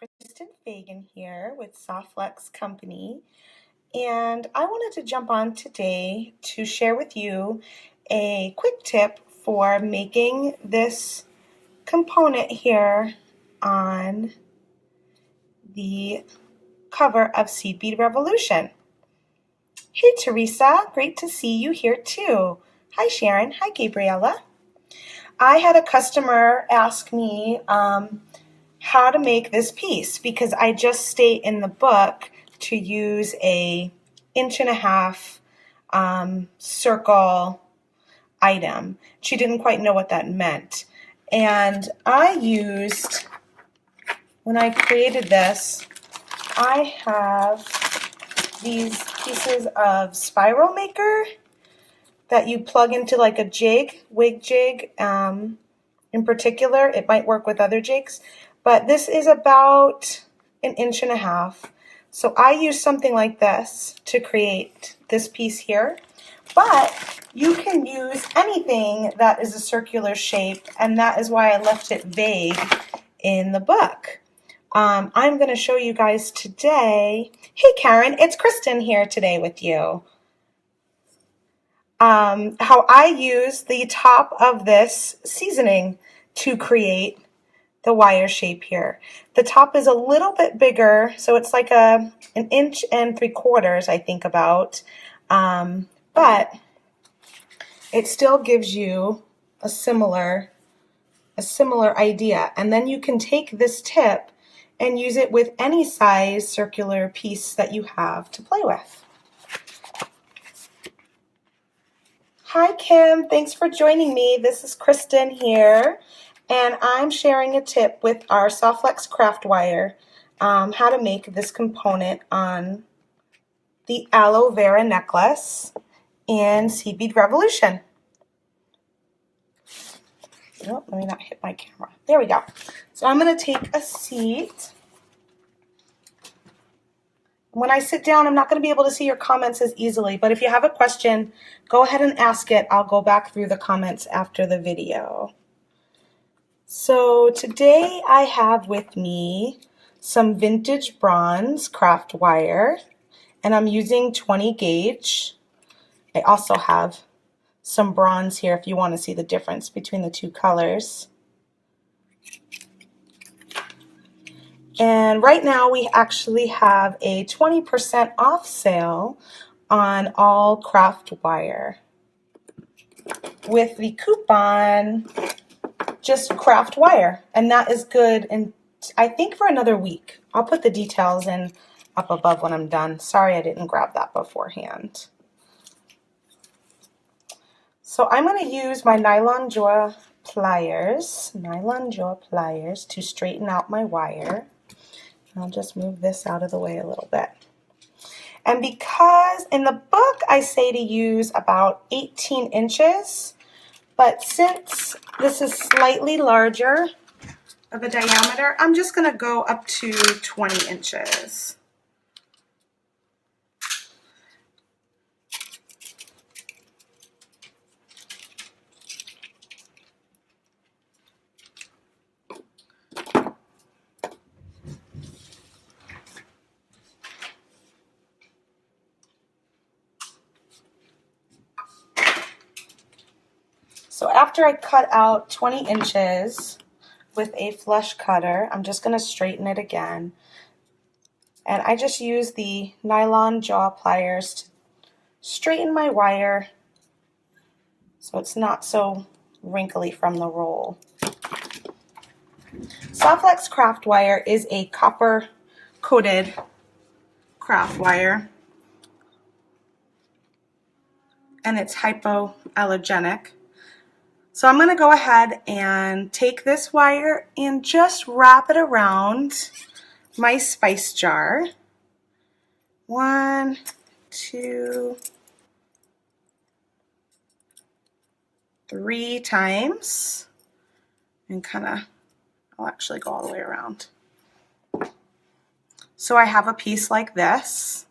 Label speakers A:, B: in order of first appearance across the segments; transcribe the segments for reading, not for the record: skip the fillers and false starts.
A: Kristen Fagan here with Softflex Company, and I wanted to jump on today to share with you a quick tip for making this component here on the cover of Seed Bead Revolution. Hey Teresa, great to see you here too. Hi Sharon, hi Gabriella. I had a customer ask me how to make this piece because I just state in the book to use a 1.5 inch circle item. She didn't quite know what that meant. And I used, when I created this, I have these pieces of spiral maker that you plug into like a jig, wig jig in particular. It might work with other jigs. But this is about 1.5 inches. So I use something like this to create this piece here. But you can use anything that is a circular shape, and that is why I left it vague in the book. I'm going to show you guys today. Hey Karen, it's Kristen here today with you. How I use the top of this seasoning to create the wire shape here. The top is a little bit bigger, so it's like 1 3/4 inches, I think about, but it still gives you a similar idea. And then you can take this tip and use it with any size circular piece that you have to play with. Hi Kim, thanks for joining me. This is Kristen here, and I'm sharing a tip with our Softflex craft wire, how to make this component on the Aloe Vera necklace in Seed Bead Revolution. Oh, let me not hit my camera. There we go. So I'm going to take a seat. When I sit down, I'm not going to be able to see your comments as easily, but if you have a question, go ahead and ask it. I'll go back through the comments after the video. So today I have with me some vintage bronze craft wire, and I'm using 20 gauge. I also have some bronze here if you want to see the difference between the two colors. And right now we actually have a 20% off sale on all craft wire with the coupon just craft wire, and that is good, and I think for another week. I'll put the details in up above when I'm done. Sorry I didn't grab that beforehand. So I'm going to use my nylon jaw pliers to straighten out my wire. I'll just move this out of the way a little bit. And because in the book I say to use about 18 inches, but since this is slightly larger of a diameter, I'm just going to go up to 20 inches. So after I cut out 20 inches with a flush cutter, I'm just going to straighten it again. And I just use the nylon jaw pliers to straighten my wire so it's not so wrinkly from the roll. Softflex craft wire is a copper coated craft wire, and it's hypoallergenic. So I'm going to go ahead and take this wire and just wrap it around my spice jar. 1, 2, 3 times, and I'll actually go all the way around. So I have a piece like this.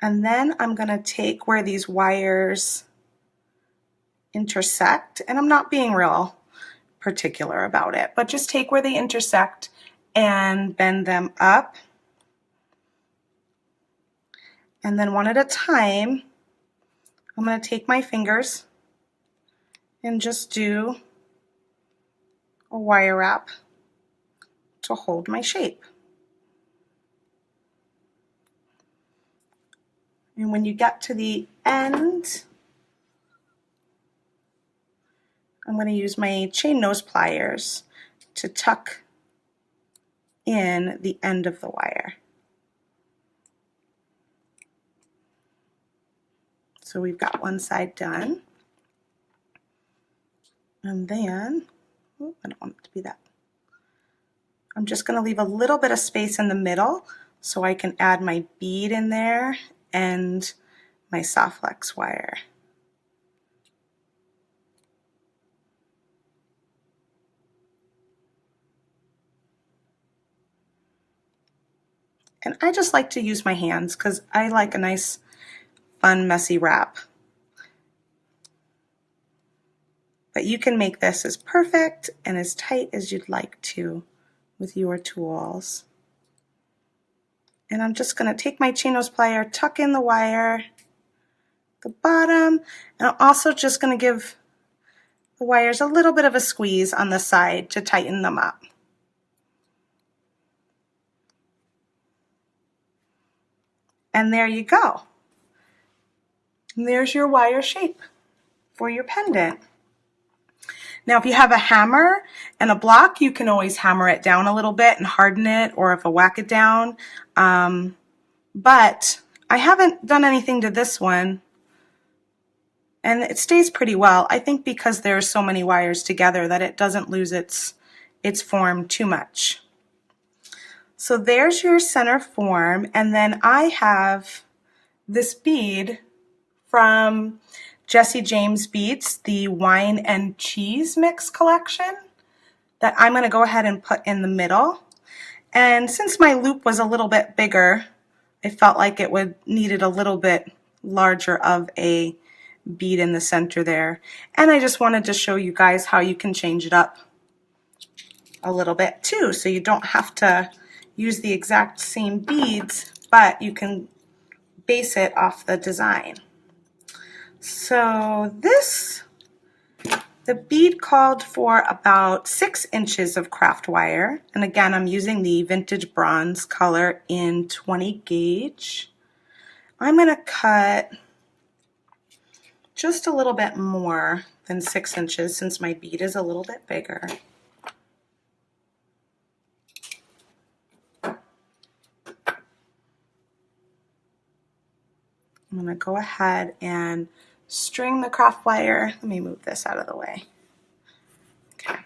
A: And then I'm going to take where these wires intersect, and I'm not being real particular about it, but just take where they intersect and bend them up. And then one at a time, I'm going to take my fingers and just do a wire wrap to hold my shape. And when you get to the end, I'm going to use my chain nose pliers to tuck in the end of the wire. So we've got one side done. And then, I don't want it to be that. I'm just going to leave a little bit of space in the middle so I can add my bead in there and my soft flex wire. And I just like to use my hands because I like a nice, fun, messy wrap. But you can make this as perfect and as tight as you'd like to with your tools. And I'm just going to take my chain nose plier, tuck in the wire, the bottom, and I'm also just going to give the wires a little bit of a squeeze on the side to tighten them up. And there you go. And there's your wire shape for your pendant. Now, if you have a hammer and a block, you can always hammer it down a little bit and harden it, or if I whack it down. But I haven't done anything to this one, and it stays pretty well. I think because there's so many wires together that it doesn't lose its form too much. So there's your center form, and then I have this bead from Jesse James Beads, the Wine and Cheese Mix collection, that I'm going to go ahead and put in the middle. And since my loop was a little bit bigger, I felt like it needed a little bit larger of a bead in the center there. And I just wanted to show you guys how you can change it up a little bit too, so you don't have to use the exact same beads, but you can base it off the design. So the bead called for about 6 inches of craft wire. And again, I'm using the vintage bronze color in 20 gauge. I'm going to cut just a little bit more than 6 inches since my bead is a little bit bigger. I'm going to go ahead and string the craft wire. Let me move this out of the way. Okay.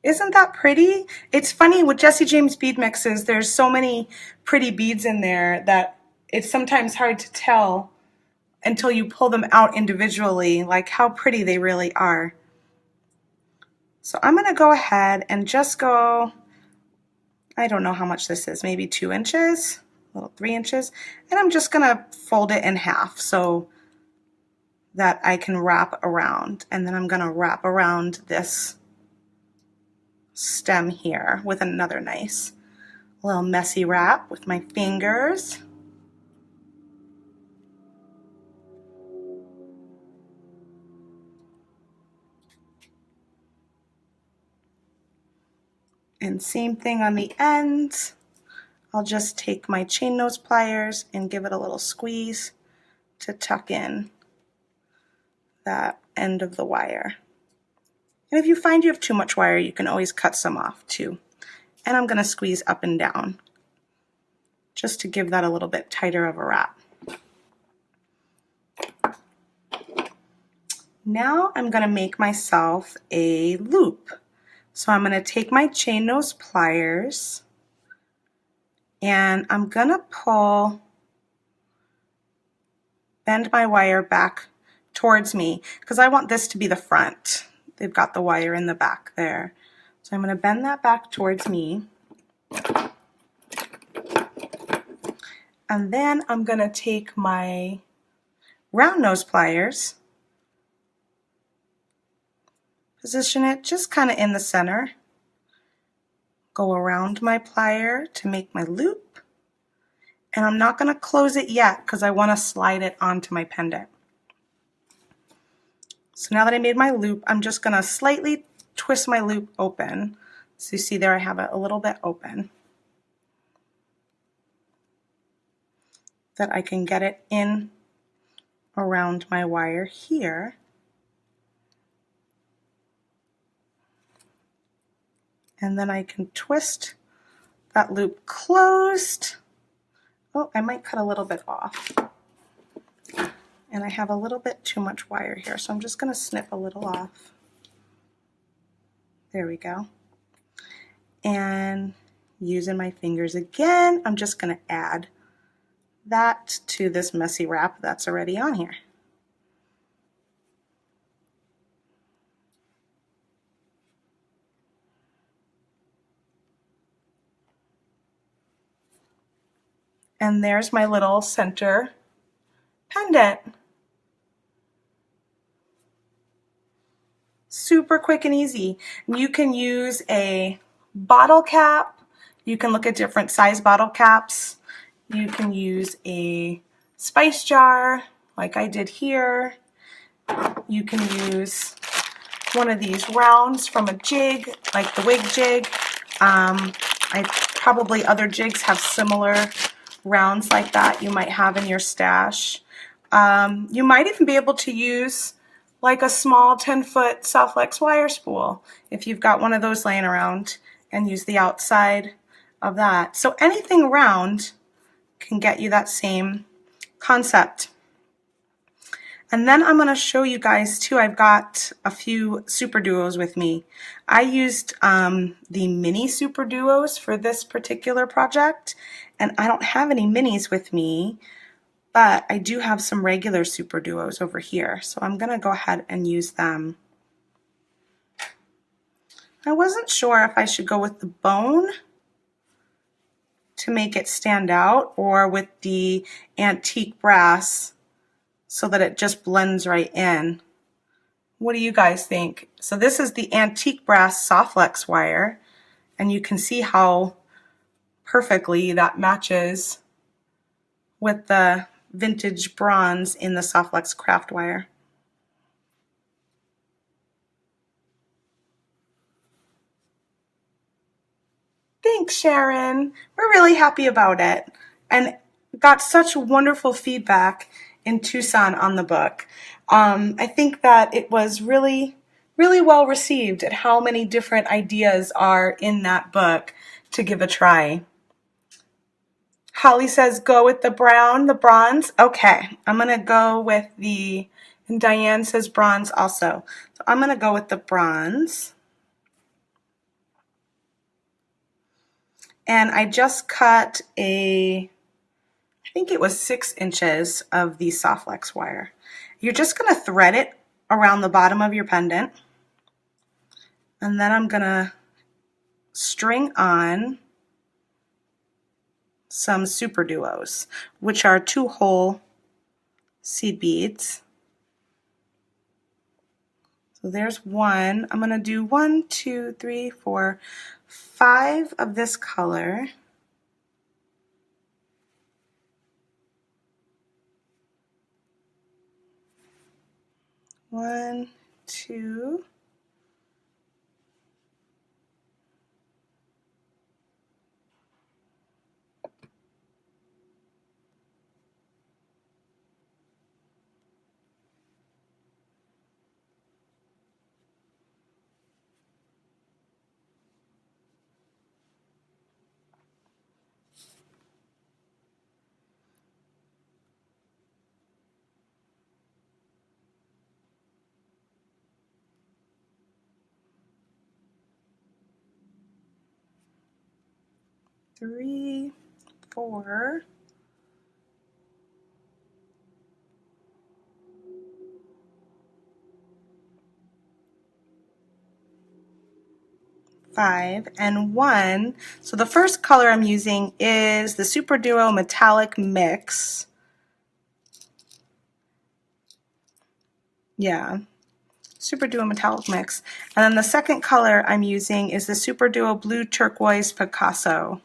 A: Isn't that pretty? It's funny with Jesse James bead mixes, there's so many pretty beads in there that it's sometimes hard to tell until you pull them out individually, like how pretty they really are. So I'm going to go ahead and just go, I don't know how much this is, maybe 2 inches, a little 3 inches, and I'm just going to fold it in half so that I can wrap around. And then I'm going to wrap around this stem here with another nice little messy wrap with my fingers. And same thing on the ends. I'll just take my chain nose pliers and give it a little squeeze to tuck in that end of the wire. And if you find you have too much wire, you can always cut some off too. And I'm going to squeeze up and down just to give that a little bit tighter of a wrap. Now I'm going to make myself a loop. So I'm going to take my chain nose pliers and I'm going to bend my wire back towards me because I want this to be the front. They've got the wire in the back there. So I'm going to bend that back towards me. And then I'm going to take my round nose pliers position it just kind of in the center. Go around my plier to make my loop. And I'm not going to close it yet because I want to slide it onto my pendant. So now that I made my loop, I'm just going to slightly twist my loop open. So you see there I have it a little bit open, that I can get it in around my wire here. And then I can twist that loop closed. Oh, I might cut a little bit off. And I have a little bit too much wire here, so I'm just going to snip a little off. There we go. And using my fingers again, I'm just going to add that to this messy wrap that's already on here. And there's my little center pendant. Super quick and easy. You can use a bottle cap. You can look at different size bottle caps. You can use a spice jar like I did here. You can use one of these rounds from a jig, like the wig jig. Probably other jigs have similar rounds like that you might have in your stash. You might even be able to use like a small 10-foot Softlex wire spool if you've got one of those laying around, and use the outside of that. So anything round can get you that same concept. And then I'm going to show you guys too, I've got a few super duos with me. I used the mini super duos for this particular project, and I don't have any minis with me, but I do have some regular super duos over here. So I'm going to go ahead and use them. I wasn't sure if I should go with the bone to make it stand out, or with the antique brass so that it just blends right in. What do you guys think? So this is the antique brass Softlex wire, and you can see how perfectly that matches with the vintage bronze in the Softlex craft wire. Thanks, Sharon. We're really happy about it, and got such wonderful feedback in Tucson on the book. I think that it was really, really well received at how many different ideas are in that book to give a try. Holly says go with the brown, the bronze. Okay, I'm going to go with the, and Diane says bronze also. So I'm going to go with the bronze. And I just cut I think it was 6 inches of the Softlex wire. You're just going to thread it around the bottom of your pendant. And then I'm going to string on some super duos, which are 2-hole seed beads. So there's one. I'm going to do 1, 2, 3, 4, 5 of this color. One, two. Three, 4, 5, and 1. So the first color I'm using is the Super Duo Metallic Mix. Yeah, Super Duo Metallic Mix. And then the second color I'm using is the Super Duo Blue Turquoise Picasso,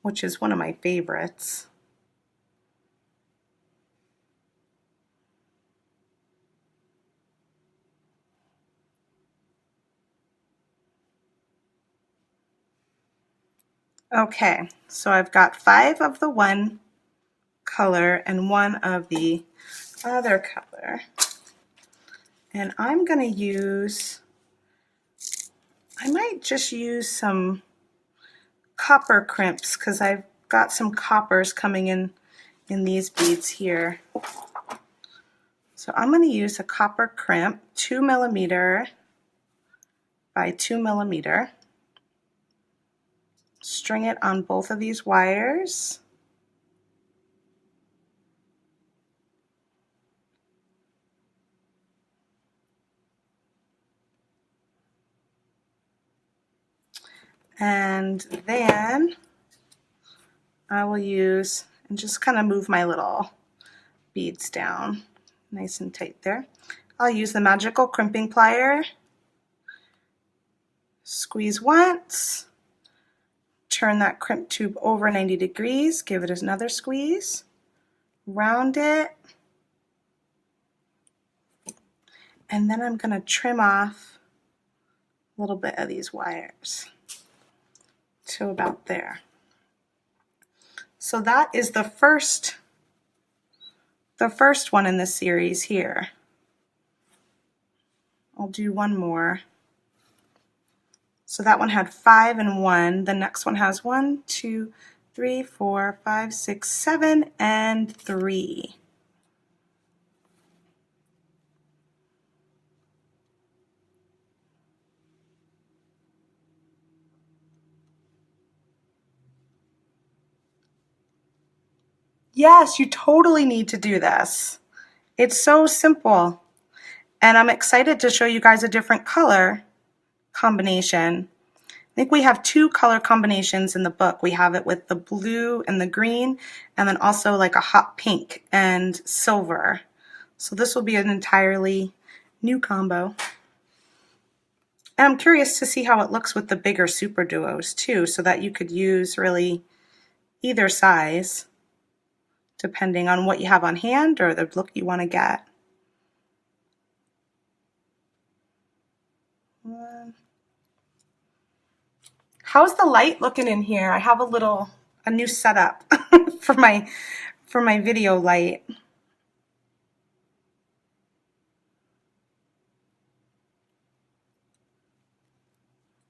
A: which is one of my favorites. Okay, so I've got 5 of the one color and 1 of the other color. And I'm going to use, I might just use some copper crimps because I've got some coppers coming in these beads here. So I'm going to use a copper crimp, 2 millimeter by 2 millimeter. String it on both of these wires. And then I will use, and just kind of move my little beads down nice and tight there. I'll use the magical crimping plier. Squeeze once. Turn that crimp tube over 90 degrees. Give it another squeeze. Round it. And then I'm going to trim off a little bit of these wires to about there. So that is the first one in this series here. I'll do one more. So that one had 5 and 1. The next one has 1, 2, 3, 4, 5, 6, 7, and 3. Yes, you totally need to do this. It's so simple. And I'm excited to show you guys a different color combination. I think we have 2 color combinations in the book. We have it with the blue and the green, and then also like a hot pink and silver. So this will be an entirely new combo. And I'm curious to see how it looks with the bigger Super Duos too, so that you could use really either size, depending on what you have on hand or the look you want to get. How's the light looking in here? I have a new setup for my video light.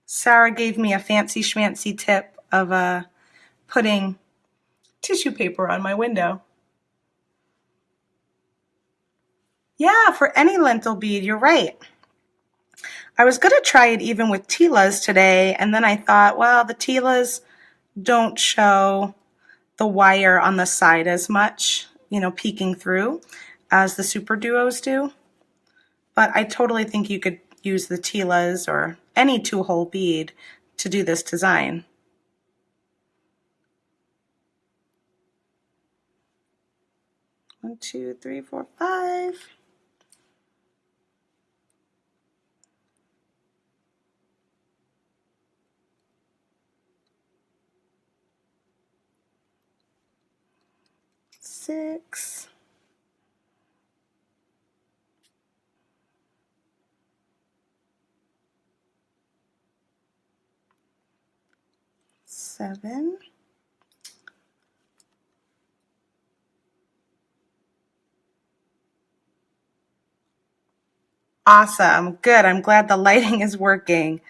A: Sarah gave me a fancy schmancy tip of putting tissue paper on my window. Yeah, for any lentil bead, you're right. I was going to try it even with tilas today, and then I thought, well, the tilas don't show the wire on the side as much, you know, peeking through as the Super Duos do. But I totally think you could use the tilas or any 2-hole bead to do this design. One, two, three, four, 5. Six. 7. Awesome. Good. I'm glad the lighting is working.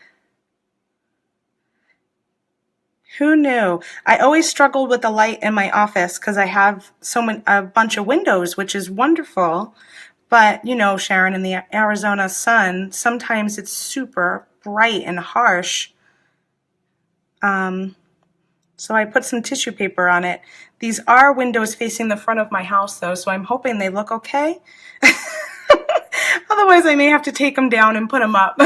A: Who knew? I always struggled with the light in my office because I have a bunch of windows, which is wonderful. But, you know, Sharon, in the Arizona sun, sometimes it's super bright and harsh. So I put some tissue paper on it. These are windows facing the front of my house, though, so I'm hoping they look okay. Otherwise, I may have to take them down and put them up.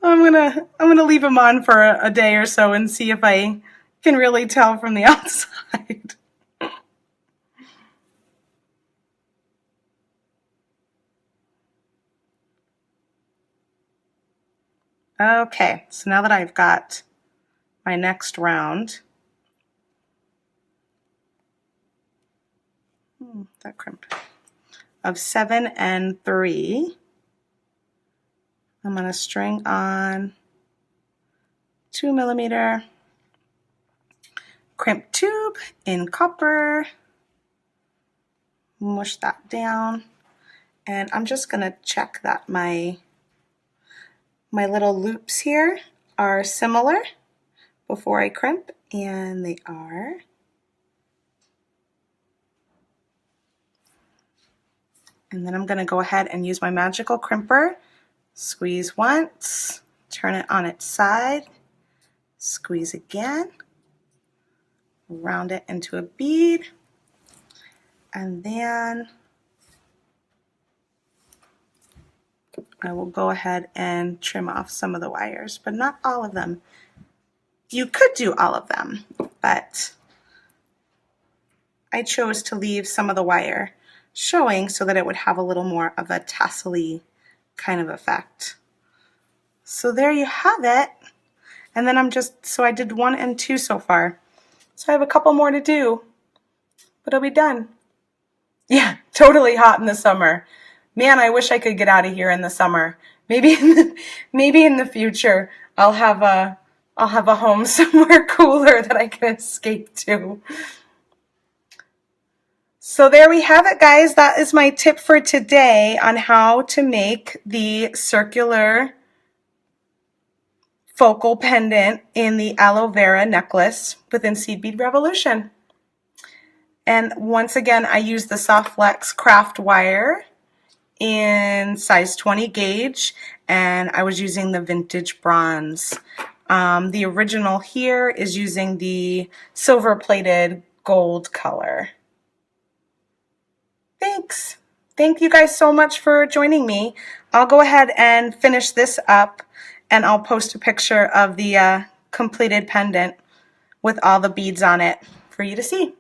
A: I'm gonna leave them on for a day or so and see if I can really tell from the outside. Okay, so now that I've got my next round, that crimped, of 7 and 3, I'm going to string on 2mm crimp tube in copper, mush that down, and I'm just going to check that my little loops here are similar before I crimp, and they are. And then I'm going to go ahead and use my magical crimper, squeeze once, turn it on its side, squeeze again, round it into a bead, and then I will go ahead and trim off some of the wires, but not all of them. You could do all of them, but I chose to leave some of the wire showing so that it would have a little more of a tassel-y kind of effect. So there you have it. And then I did 1 and 2 so far. So I have a couple more to do, but it'll be done. Yeah, totally hot in the summer. Man, I wish I could get out of here in the summer. Maybe in the future I'll have a home somewhere cooler that I can escape to. So there we have it, guys. That is my tip for today on how to make the circular focal pendant in the aloe vera necklace within Seed Bead Revolution. And once again, I used the Soft Flex craft wire in size 20 gauge, and I was using the vintage bronze. The original here is using the silver plated gold color. Thanks. Thank you guys so much for joining me. I'll go ahead and finish this up, and I'll post a picture of the completed pendant with all the beads on it for you to see.